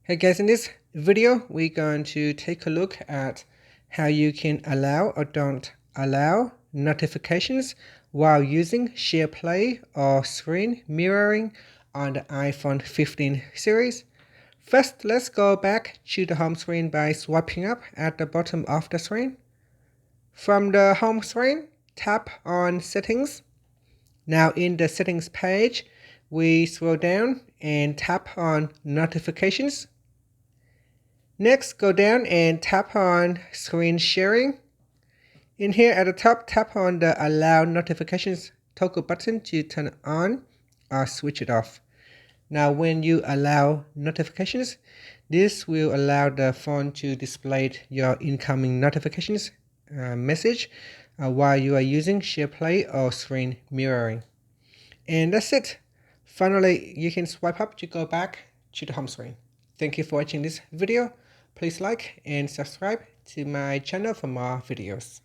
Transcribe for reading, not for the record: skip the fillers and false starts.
Hey guys, in this video, we're going to take a look at how you can allow or don't allow notifications while using SharePlay or screen mirroring on the iPhone 15 series. First, let's go back to the home screen by swiping up at the bottom of the screen. From the home screen, tap on Settings. Now in the Settings page, we scroll down and tap on Notifications. Next, go down and tap on Screen Sharing. In here at the top, tap on the Allow Notifications toggle button to turn it on or switch it off. Now when you allow notifications, this will allow the phone to display your incoming notifications message while you are using SharePlay or screen mirroring. And that's it. Finally, you can swipe up to go back to the home screen. Thank you for watching this video. Please like and subscribe to my channel for more videos.